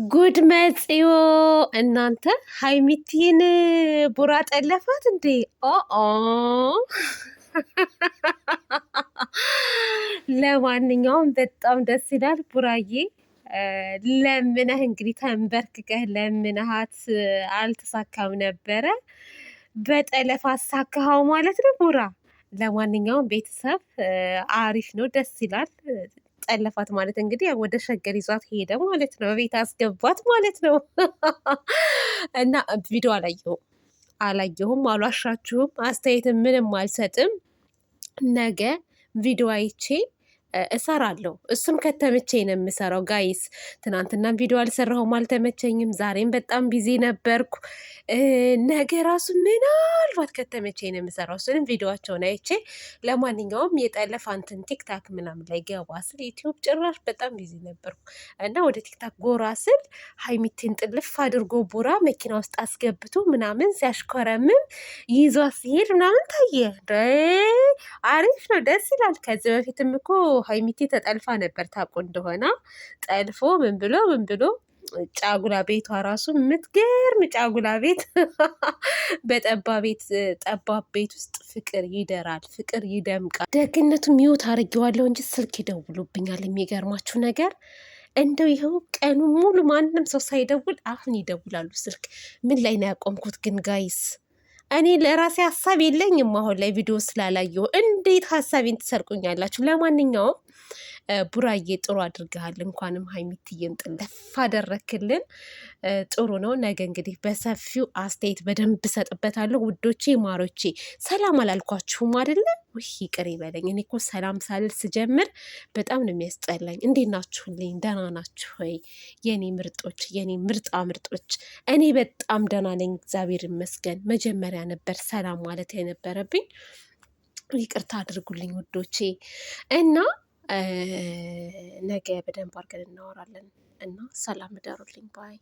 ጉድ መጽዮ እናንተ ሀይሚቲን ቡራ ጠለፋት እንዴ? ለማንኛውም በጣም ደስ ይላል። ቡራዬ ለምነህ እንግዲህ ተንበርክከህ ለምነሃት አልተሳካም ነበረ። በጠለፋ አሳካኸው ማለት ነው ቡራ። ለማንኛውም ቤተሰብ አሪፍ ነው፣ ደስ ይላል። ጠለፋት ማለት እንግዲህ ወደ ሸገር ይዟት ሄደ ማለት ነው። ቤት አስገባት ማለት ነው። እና ቪዲዮ አላየሁም፣ አልዋሻችሁም። አስተያየት ምንም አልሰጥም። ነገ ቪዲዮ አይቼ እሰራለሁ። እሱም ከተመቸኝ ነው የምሰራው። ጋይስ ትናንትናም ቪዲዮ አልሰራሁም፣ አልተመቸኝም። ዛሬም በጣም ቢዚ ነበርኩ። ነገ ራሱ ምናልባት ከተመቸኝ ነው የምሰራው። እሱንም ቪዲዮቸውን አይቼ ለማንኛውም የጠለፋ እንትን ቲክታክ ምናምን ላይ ገባ ስል ዩቲዩብ ጭራሽ በጣም ቢዚ ነበርኩ እና ወደ ቲክታክ ጎራ ስል ሀይሚቴን ጥልፍ አድርጎ ቡራ መኪና ውስጥ አስገብቶ ምናምን ሲያሽኮረምም ይዟ ሲሄድ ምናምን ታየ። አሪፍ ነው፣ ደስ ይላል። ከዚህ በፊትም እኮ ሀይሚቴ ተጠልፋ ነበር ታውቁ እንደሆነ። ጠልፎ ምን ብሎ ጫጉላ ቤቷ ራሱ የምትገርም ጫጉላ ቤት በጠባብ ቤት ውስጥ ፍቅር ይደራል፣ ፍቅር ይደምቃል። ደግነቱ ሚውት አድርጌዋለሁ እንጂ ስልክ ይደውሉብኛል። የሚገርማችሁ ነገር እንደው ይኸው ቀኑ ሙሉ ማንም ሰው ሳይደውል አሁን ይደውላሉ ስልክ። ምን ላይ ነው ያቆምኩት ግን ጋይስ? እኔ ለራሴ ሀሳብ የለኝም አሁን ላይ ቪዲዮ ስላላየሁ። እንዴት ሀሳቤን ትሰርቁኛላችሁ? ለማንኛውም ቡራዬ ጥሩ አድርገሃል። እንኳንም ሀይሚትዬን ጥለፍ አደረክልን። ጥሩ ነው። ነገ እንግዲህ በሰፊው አስተያየት በደንብ እሰጥበታለሁ። ውዶቼ ማሮቼ፣ ሰላም አላልኳችሁም አይደለ? ውይ ይቅር ይበለኝ። እኔ እኮ ሰላም ሳልል ስጀምር በጣም ነው የሚያስጠላኝ። እንዴት ናችሁልኝ? ደህና ናችሁ ወይ የኔ ምርጦች፣ የኔ ምርጣ ምርጦች? እኔ በጣም ደህና ነኝ፣ እግዚአብሔር ይመስገን። መጀመሪያ ነበር ሰላም ማለት የነበረብኝ። ይቅርታ አድርጉልኝ ውዶቼ እና ነገ በደንብ አድርገን እናወራለን እና ሰላም እደሩልኝ ባይ